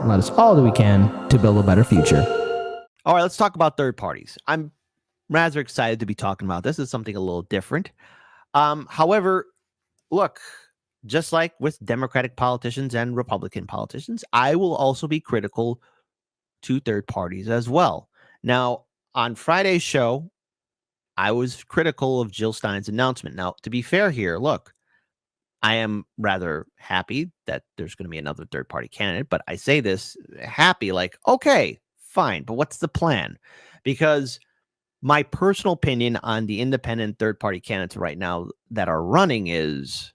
let us all do we can to build a better future. All right, let's talk about third parties. I'm rather excited to be talking about this. It's something a little different. However, look, just like with Democratic politicians and Republican politicians, I will also be critical to third parties as well. Now, on Friday's show, I was critical of Jill Stein's announcement. Now, to be fair here, look, I am rather happy that there's going to be another third party candidate, but I say this happy, like, okay, fine, but what's the plan? Because my personal opinion on the independent third party candidates right now that are running is,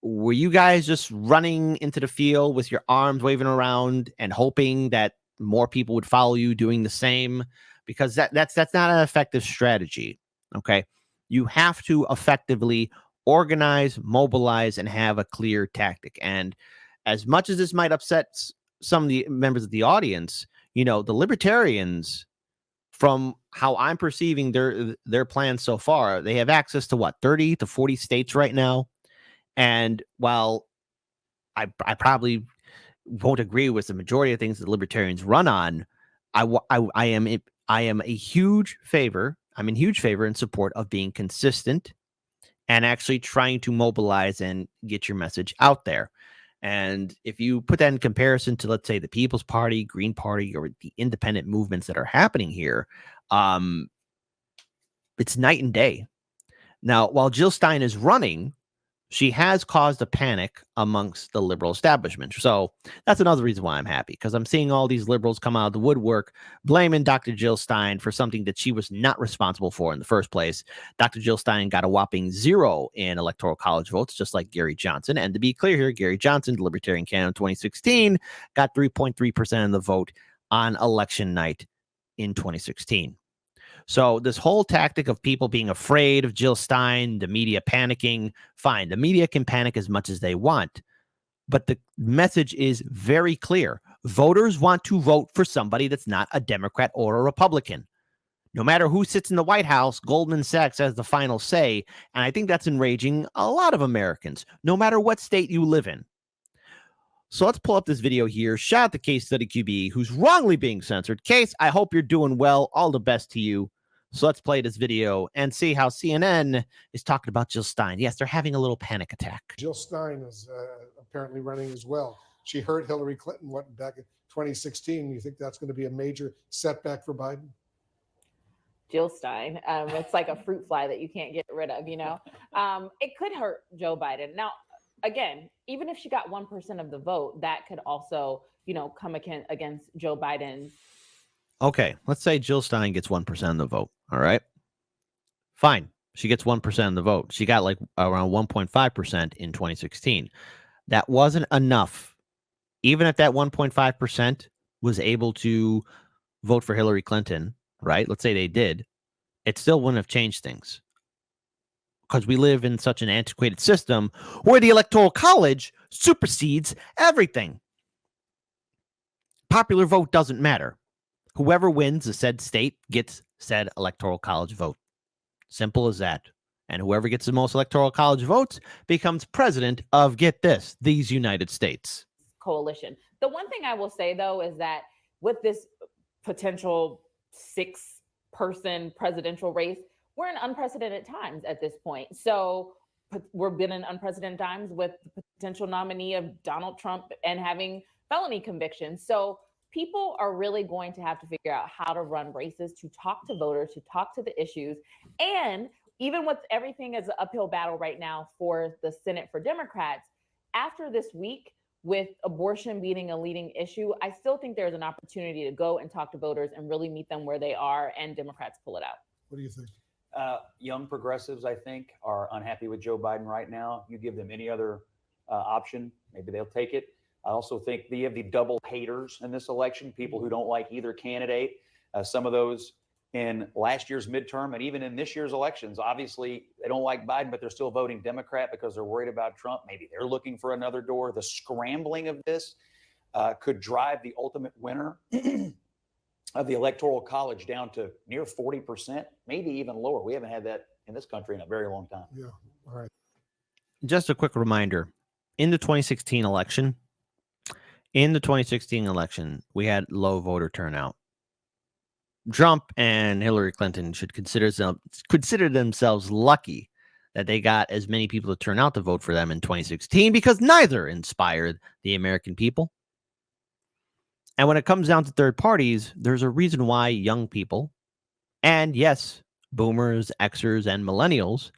were you guys just running into the field with your arms waving around and hoping that more people would follow you doing the same? Because that's not an effective strategy. Okay. You have to effectively organize, mobilize, and have a clear tactic. And as much as this might upset some of the members of the audience, the libertarians, from how I'm perceiving their plans so far, they have access to 30 to 40 states right now. And while I probably won't agree with the majority of things that libertarians run on, I am a huge favor. I'm in huge favor in support of being consistent and actually trying to mobilize and get your message out there. And if you put that in comparison to, let's say, the People's Party, Green Party, or the independent movements that are happening here, it's night and day. Now, while Jill Stein is running, she has caused a panic amongst the liberal establishment. So that's another reason why I'm happy, because I'm seeing all these liberals come out of the woodwork blaming Dr. Jill Stein for something that she was not responsible for in the first place. Dr. Jill Stein got a whopping 0 in electoral college votes, just like Gary Johnson. And to be clear here, Gary Johnson, the Libertarian candidate in 2016, got 3.3% of the vote on election night in 2016. So this whole tactic of people being afraid of Jill Stein, the media panicking, fine. The media can panic as much as they want, but the message is very clear. Voters want to vote for somebody that's not a Democrat or a Republican. No matter who sits in the White House, Goldman Sachs has the final say, and I think that's enraging a lot of Americans, no matter what state you live in. So let's pull up this video here. Shout out to Case Study QB, who's wrongly being censored. Case, I hope you're doing well. All the best to you. So let's play this video and see how CNN is talking about Jill Stein. Yes, they're having a little panic attack. Jill Stein is apparently running as well. She hurt Hillary Clinton back in 2016. You think that's going to be a major setback for Biden? Jill Stein, it's like a fruit fly that you can't get rid of, It could hurt Joe Biden. Now, again, even if she got 1% of the vote, that could also, come against Joe Biden. Okay, let's say Jill Stein gets 1% of the vote. All right, fine. She gets 1% of the vote. She got like around 1.5% in 2016. That wasn't enough. Even if that 1.5% was able to vote for Hillary Clinton, right? Let's say they did, it still wouldn't have changed things. Because we live in such an antiquated system where the Electoral College supersedes everything. Popular vote doesn't matter. Whoever wins the said state gets said Electoral College vote. Simple as that. And whoever gets the most Electoral College votes becomes president of, get this, these United States. Coalition. The one thing I will say, though, is that with this potential 6-person presidential race, we're in unprecedented times at this point. So we've been in unprecedented times with the potential nominee of Donald Trump and having felony convictions. So people are really going to have to figure out how to run races, to talk to voters, to talk to the issues. And even with everything as an uphill battle right now for the Senate for Democrats, after this week, with abortion being a leading issue, I still think there's an opportunity to go and talk to voters and really meet them where they are, and Democrats pull it out. What do you think? Young progressives, I think, are unhappy with Joe Biden right now. You give them any other option, maybe they'll take it. I also think you have the double haters in this election, people who don't like either candidate. Some of those in last year's midterm and even in this year's elections, obviously they don't like Biden, but they're still voting Democrat because they're worried about Trump. Maybe they're looking for another door. The scrambling of this could drive the ultimate winner of the Electoral College down to near 40%, maybe even lower. We haven't had that in this country in a very long time. Yeah. All right. Just a quick reminder, in the 2016 election, in the 2016 election, we had low voter turnout. Trump and Hillary Clinton should consider themselves lucky that they got as many people to turn out to vote for them in 2016, because neither inspired the American people. And when it comes down to third parties, there's a reason why young people, and yes, boomers, Xers, and millennials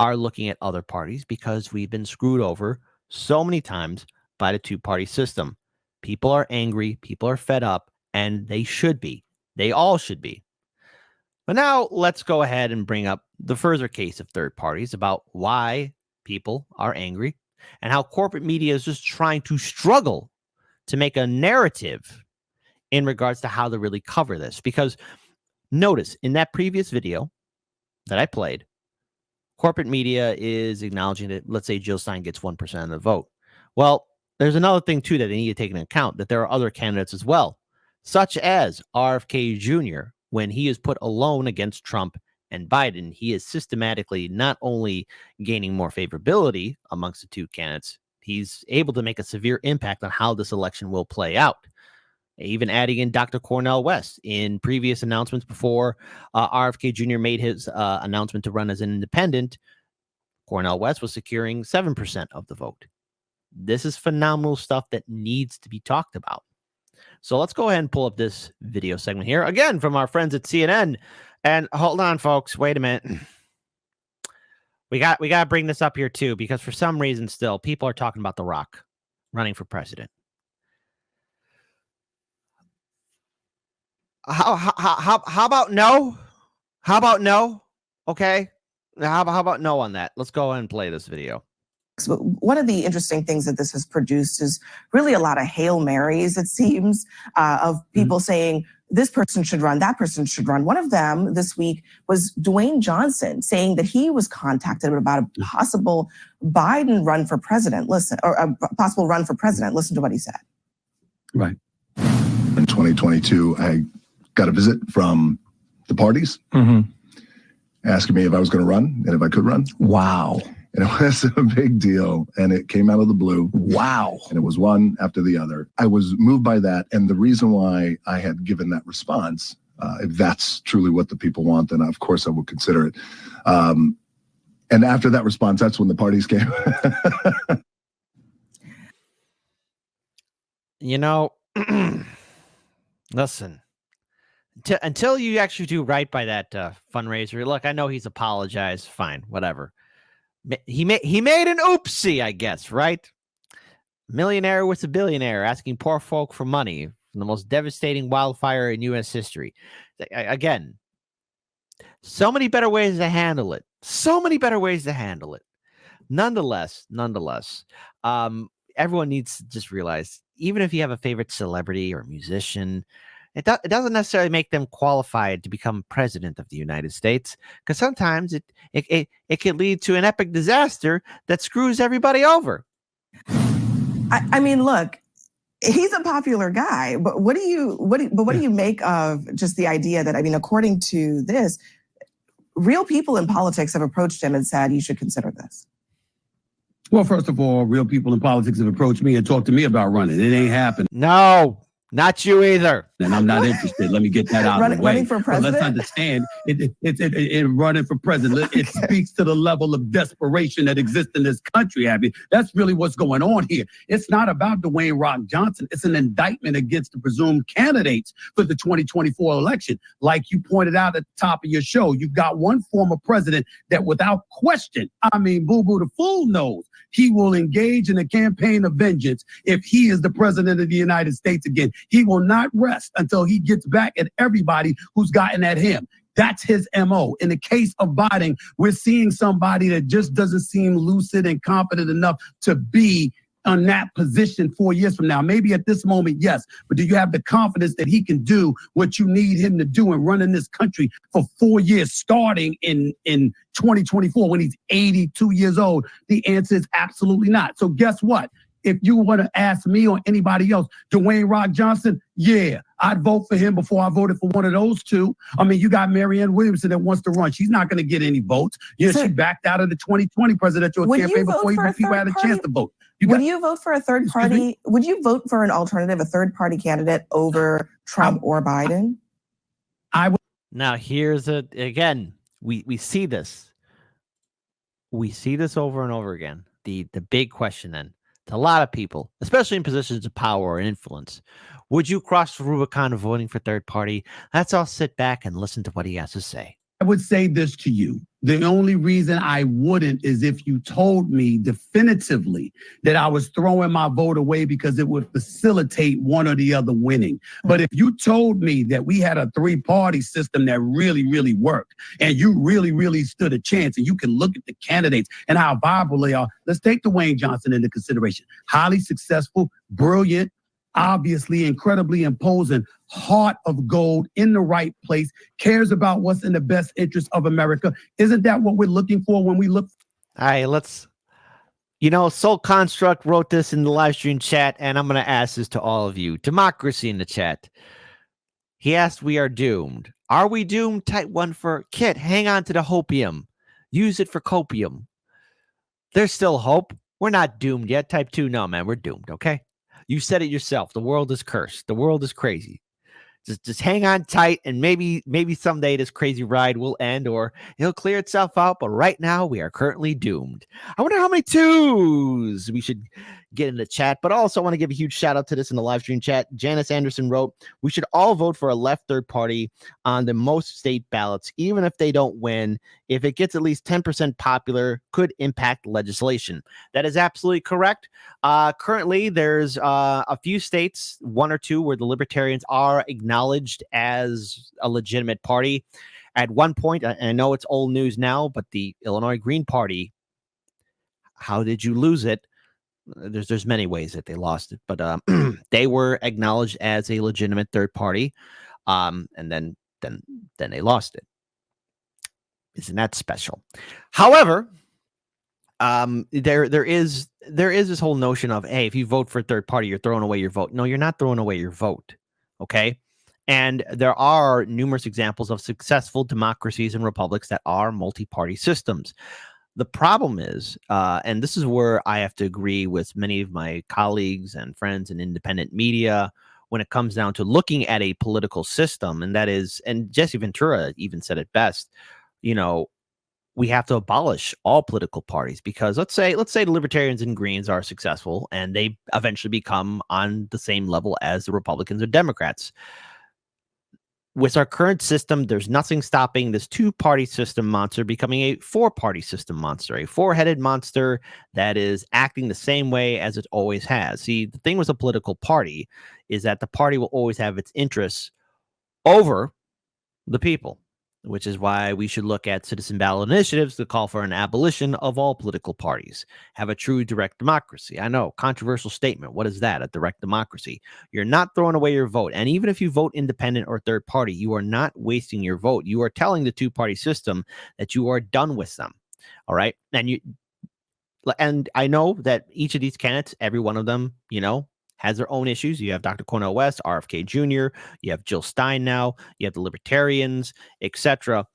are looking at other parties, because we've been screwed over so many times by the two-party system. People are angry, people are fed up, and they should be. They all should be. But now let's go ahead and bring up the further case of third parties about why people are angry and how corporate media is just trying to struggle to make a narrative in regards to how to really cover this. Because notice in that previous video that I played, corporate media is acknowledging that, let's say, Jill Stein gets 1% of the vote. Well, there's another thing, too, that they need to take into account, that there are other candidates as well, such as RFK Jr. When he is put alone against Trump and Biden, he is systematically not only gaining more favorability amongst the two candidates, he's able to make a severe impact on how this election will play out. Even adding in Dr. Cornel West in previous announcements before RFK Jr. made his announcement to run as an independent, Cornel West was securing 7% of the vote. This is phenomenal stuff that needs to be talked about. So let's go ahead and pull up this video segment here, again, from our friends at CNN. And hold on, folks. Wait a minute. We got to bring this up here, too, because for some reason still, people are talking about The Rock running for president. How about no? How about no? Okay. How about no on that? Let's go ahead and play this video. So one of the interesting things that this has produced is really a lot of Hail Marys, it seems, of people saying this person should run, that person should run. One of them this week was Dwayne Johnson saying that he was contacted about a possible Biden run for president. Listen, or a possible run for president. Listen to what he said. Right. In 2022, I got a visit from the parties asking me if I was going to run and if I could run. Wow. And it was a big deal, and it came out of the blue. Wow. And it was one after the other. I was moved by that, and the reason why I had given that response, if that's truly what the people want, then of course I will consider it. And after that response, that's when the parties came. You know, listen, until you actually do right by that fundraiser, look, I know he's apologized. Fine, whatever. He made an oopsie, I guess, right? Millionaire with a billionaire asking poor folk for money from the most devastating wildfire in U.S. history. Again, so many better ways to handle it. So many better ways to handle it. Nonetheless, everyone needs to just realize, even if you have a favorite celebrity or musician, it doesn't necessarily make them qualified to become president of the United States, because sometimes it can lead to an epic disaster that screws everybody over. I mean, look, he's a popular guy, but what do you make of just the idea that, I mean, according to this, real people in politics have approached him and said, you should consider this? Well, first of all, real people in politics have approached me and talked to me about running. It ain't happening. No. Not you either. And I'm not interested. Let me get that out of the way. Running for president? But let's understand, it running for president, it speaks to the level of desperation that exists in this country, Abby. That's really what's going on here. It's not about Dwayne Rock Johnson. It's an indictment against the presumed candidates for the 2024 election. Like you pointed out at the top of your show, you've got one former president that without question, I mean, Boo-Boo the Fool knows, he will engage in a campaign of vengeance if he is the president of the United States again. He will not rest until he gets back at everybody who's gotten at him. That's his MO. In the case of Biden, we're seeing somebody that just doesn't seem lucid and confident enough to be on that position 4 years from now. Maybe at this moment, yes, but do you have the confidence that he can do what you need him to do and run in this country for 4 years, starting in 2024 when he's 82 years old? The answer is absolutely not. So guess what? If you want to ask me or anybody else, Dwayne Rock Johnson, yeah, I'd vote for him before I voted for one of those two. I mean, you got Marianne Williamson that wants to run. She's not going to get any votes. Yeah, she backed out of the 2020 presidential campaign before even people had a chance to vote. Would you vote for a third party? Would you vote for an alternative, a third party candidate over Trump or Biden? I would. Now, here's again, we see this. We see this over and over again. The big question then to a lot of people, especially in positions of power and influence, would you cross the Rubicon of voting for third party? Let's all sit back and listen to what he has to say. I would say this to you. The only reason I wouldn't is if you told me definitively that I was throwing my vote away because it would facilitate one or the other winning. But if you told me that we had a three-party system that really, really worked, and you really, really stood a chance, and you can look at the candidates and how viable they are. Let's take Dwayne Johnson into consideration. Highly successful, brilliant, obviously incredibly imposing, heart of gold, in the right place, cares about what's in the best interest of America. Isn't that what we're looking for when we look? All right, let's, Soul Construct wrote this in the live stream chat, and I'm going to ask this to all of you. Democracy in the chat. He asked, we are doomed. Are we doomed? Type 1 for Kit. Hang on to the hopium. Use it for copium. There's still hope. We're not doomed yet. Type 2, no, man, we're doomed, okay? You said it yourself. The world is cursed. The world is crazy. Just hang on tight, and maybe someday this crazy ride will end, or it'll clear itself out. But right now, we are currently doomed. I wonder how many twos we should get in the chat. But also, I want to give a huge shout out to this in the live stream chat. Janice Anderson wrote, we should all vote for a left third party on the most state ballots, even if they don't win. If it gets at least 10% popular, could impact legislation. That is absolutely correct. Currently, there's a few states, one or two, where the Libertarians are acknowledged as a legitimate party. At one point, I know it's old news now, but the Illinois Green Party, how did you lose it? There's many ways that they lost it, but they were acknowledged as a legitimate third party, and then they lost it. Isn't that special? However, there is this whole notion of, hey, if you vote for a third party, you're throwing away your vote. No, you're not throwing away your vote. Okay. And there are numerous examples of successful democracies and republics that are multi-party systems. The problem is, and this is where I have to agree with many of my colleagues and friends in independent media when it comes down to looking at a political system, and that is, and Jesse Ventura even said it best, we have to abolish all political parties, because let's say the Libertarians and Greens are successful and they eventually become on the same level as the Republicans or Democrats. With our current system, there's nothing stopping this two-party system monster becoming a four-party system monster, a four-headed monster that is acting the same way as it always has. See, the thing with a political party is that the party will always have its interests over the people, which is why we should look at citizen ballot initiatives to call for an abolition of all political parties, have a true direct democracy. I know, controversial statement. What is that? A direct democracy. You're not throwing away your vote. And even if you vote independent or third party, you are not wasting your vote. You are telling the two-party system that you are done with them. All right. And I know that each of these candidates, every one of them, has their own issues. You have Dr. Cornel West, RFK Jr., you have Jill Stein now, you have the Libertarians, etc.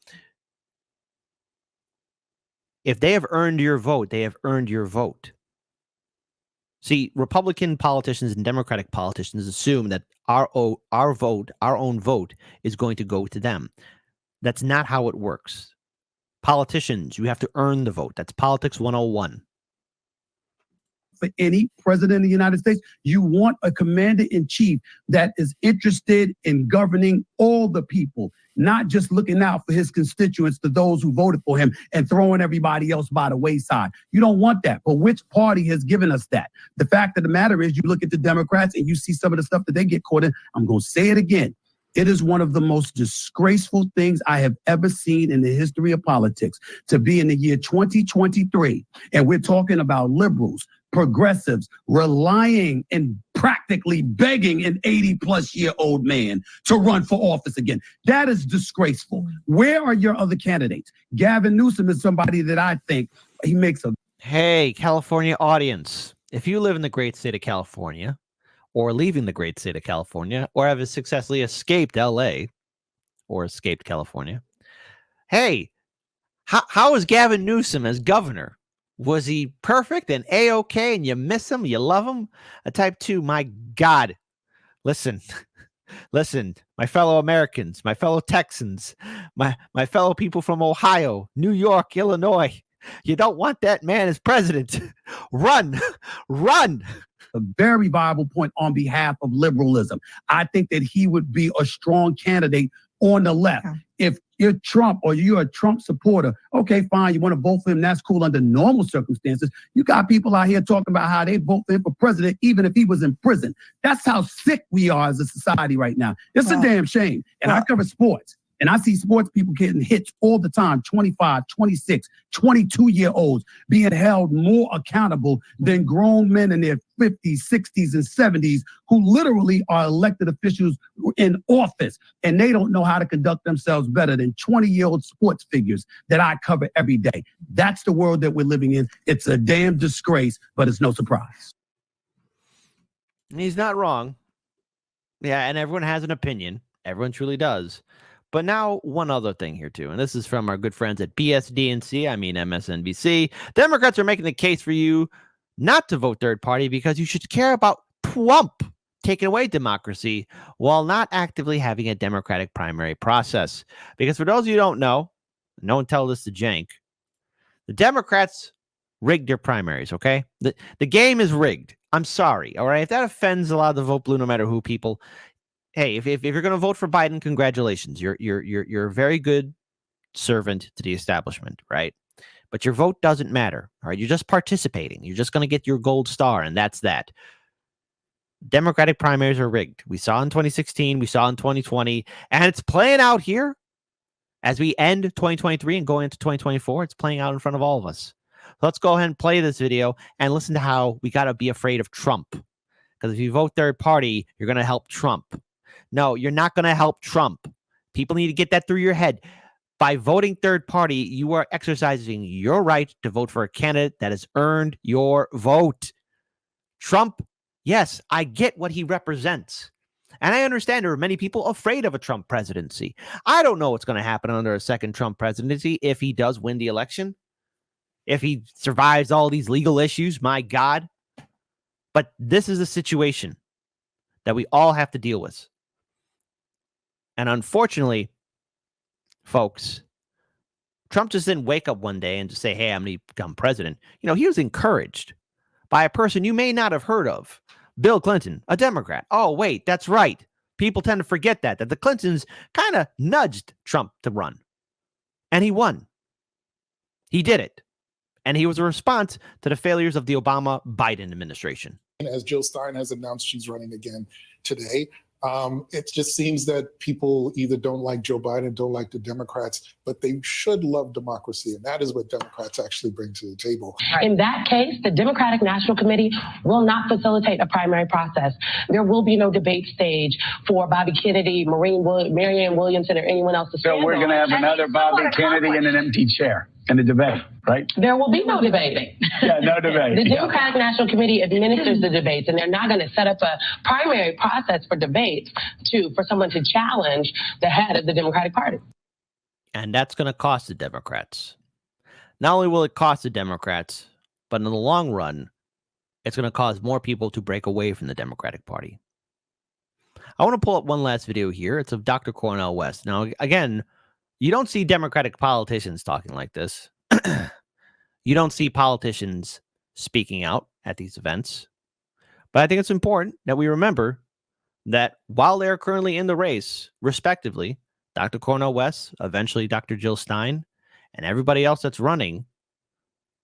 If they have earned your vote, they have earned your vote. See, Republican politicians and Democratic politicians assume that our own vote, is going to go to them. That's not how it works. Politicians, you have to earn the vote. That's politics 101. For any president of the United States, you want a commander-in-chief that is interested in governing all the people, not just looking out for his constituents, to those who voted for him, and throwing everybody else by the wayside. You don't want that. But which party has given us that? The fact of the matter is, you look at the Democrats and you see some of the stuff that they get caught in. I'm going to say it again. It is one of the most disgraceful things I have ever seen in the history of politics, to be in the year 2023, and we're talking about liberals, progressives, relying and practically begging an 80-plus-year-old man to run for office again. That is disgraceful. Where are your other candidates? Gavin Newsom is somebody that I think he makes a... Hey, California audience, if you live in the great state of California, or leaving the great state of California, or have successfully escaped LA or escaped California, hey, how is Gavin Newsom as governor? Was he perfect and A-okay and you miss him, you love him? A type 2, my God. Listen, my fellow Americans, my fellow Texans, my fellow people from Ohio, New York, Illinois. You don't want that man as president. Run. A very viable point on behalf of liberalism. I think that he would be a strong candidate on the left. Yeah. If you're Trump or you're a Trump supporter, okay, fine, you want to vote for him, that's cool under normal circumstances. You got people out here talking about how they vote for him for president, even if he was in prison. That's how sick we are as a society right now. It's a damn shame. And I cover sports. And I see sports people getting hits all the time, 25, 26, 22-year-olds being held more accountable than grown men in their 50s, 60s, and 70s who literally are elected officials in office. And they don't know how to conduct themselves better than 20-year-old sports figures that I cover every day. That's the world that we're living in. It's a damn disgrace, but it's no surprise. He's not wrong. Yeah, and everyone has an opinion. Everyone truly does. But now one other thing here too, and this is from our good friends at BSDNC, I mean MSNBC. Democrats are making the case for you not to vote third party because you should care about Trump taking away democracy while not actively having a democratic primary process. Because for those of you who don't know, no one tell this to Jank, the Democrats rigged their primaries, okay? The game is rigged. I'm sorry, all right? If that offends a lot of the vote blue, no matter who people, hey, if you're going to vote for Biden, congratulations. You're a very good servant to the establishment, right? But your vote doesn't matter, all right? You're just participating. You're just going to get your gold star, and that's that. Democratic primaries are rigged. We saw in 2016, we saw in 2020, and it's playing out here as we end 2023 and go into 2024. It's playing out in front of all of us. Let's go ahead and play this video and listen to how we got to be afraid of Trump. Because if you vote third party, you're going to help Trump. No, you're not going to help Trump. People need to get that through your head. By voting third party, you are exercising your right to vote for a candidate that has earned your vote. Trump, yes, I get what he represents. And I understand there are many people afraid of a Trump presidency. I don't know what's going to happen under a second Trump presidency if he does win the election. If he survives all these legal issues, my God. But this is a situation that we all have to deal with. And unfortunately, folks, Trump just didn't wake up one day and just say, hey, I'm going to become president. You know, he was encouraged by a person you may not have heard of, Bill Clinton, a Democrat. Oh, wait, that's right. People tend to forget that the Clintons kind of nudged Trump to run. And he won. He did it. And he was a response to the failures of the Obama-Biden administration. As Jill Stein has announced she's running again today, it just seems that people either don't like Joe Biden, don't like the Democrats, but they should love democracy. And that is what Democrats actually bring to the table. In that case, the Democratic National Committee will not facilitate a primary process. There will be no debate stage for Bobby Kennedy, Marianne Williamson, or anyone else to stand So we're going to have another Bobby Kennedy in an empty chair in the debate, right? There will be no debate. Yeah, no debate. The Democratic National Committee administers the debates, and they're not going to set up a primary process for debates for someone to challenge the head of the Democratic Party. And that's going to cost the Democrats. Not only will it cost the Democrats, but in the long run, it's going to cause more people to break away from the Democratic Party. I want to pull up one last video here. It's of Dr. Cornel West. Now, again, you don't see Democratic politicians talking like this. You don't see politicians speaking out at these events. But I think it's important that we remember that while they're currently in the race, respectively, Dr. Cornel West, eventually Dr. Jill Stein, and everybody else that's running,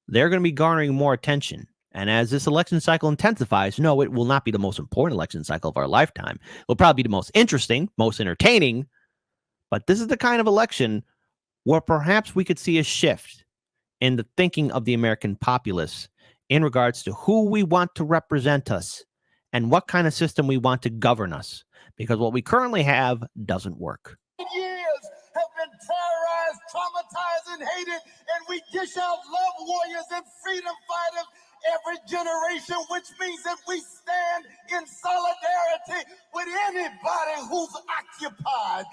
they're going to be garnering more attention. And as this election cycle intensifies, no, it will not be the most important election cycle of our lifetime. It'll probably be the most interesting, most entertaining, but this is the kind of election where perhaps we could see a shift in the thinking of the American populace in regards to who we want to represent us and what kind of system we want to govern us. Because what we currently have doesn't work. Years have been terrorized, traumatized, and hated, and we dish out love warriors and freedom fighters every generation, which means that we stand in solidarity with anybody who's occupied,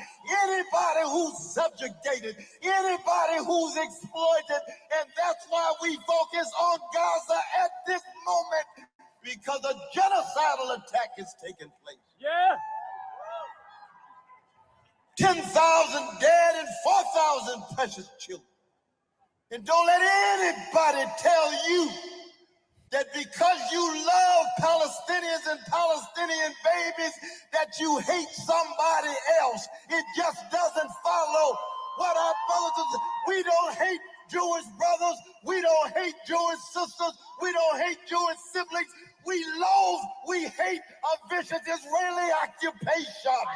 anybody who's subjugated, anybody who's exploited. And that's why we focus on Gaza at this moment, because a genocidal attack is taking place. Yeah. 10,000 dead and 4,000 precious children. And don't let anybody tell you that because you love Palestinians and Palestinian babies, that you hate somebody else. It just doesn't follow what our brothers and sisters. We don't hate Jewish brothers. We don't hate Jewish sisters. We don't hate Jewish siblings. We loathe, we hate a vicious Israeli occupation.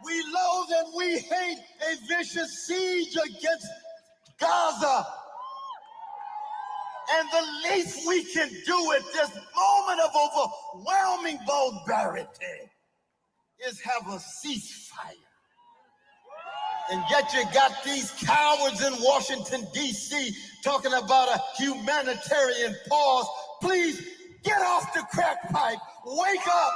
We loathe and we hate a vicious siege against Gaza. And the least we can do at this moment of overwhelming barbarity is have a ceasefire. And yet you got these cowards in Washington, D.C. talking about a humanitarian pause. Please get off the crack pipe. Wake up.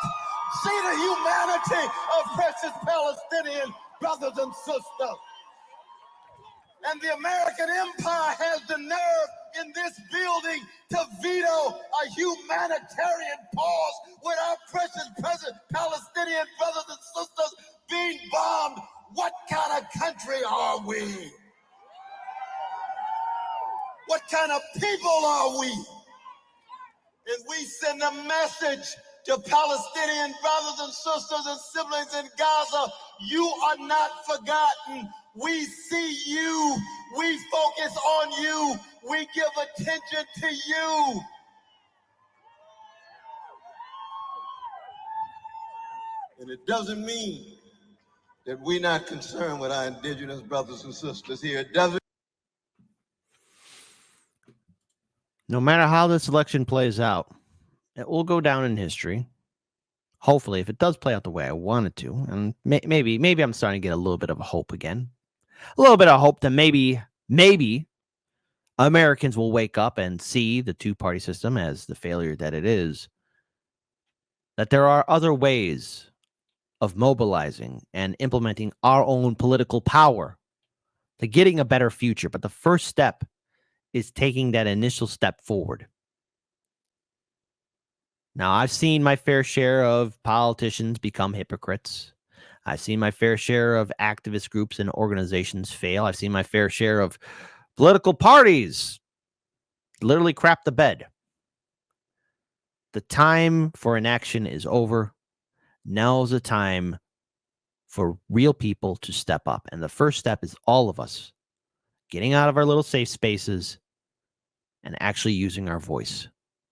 See the humanity of precious Palestinian brothers and sisters. And the American empire has the nerve in this building to veto a humanitarian pause with our precious Palestinian brothers and sisters being bombed. What kind of country are we? What kind of people are we? And we send a message to Palestinian brothers and sisters and siblings in Gaza: you are not forgotten. We see you. We focus on you. We give attention to you. And it doesn't mean that we're not concerned with our indigenous brothers and sisters here. It doesn't. No matter how this election plays out, it will go down in history. Hopefully, if it does play out the way I want it to, and maybe I'm starting to get a little bit of hope again. A little bit of hope that maybe Americans will wake up and see the two-party system as the failure that it is. That there are other ways of mobilizing and implementing our own political power to getting a better future. But the first step is taking that initial step forward. Now, I've seen my fair share of politicians become hypocrites. I've seen my fair share of activist groups and organizations fail. I've seen my fair share of political parties literally crap the bed. The time for inaction is over. Now's the time for real people to step up. And the first step is all of us getting out of our little safe spaces and actually using our voice.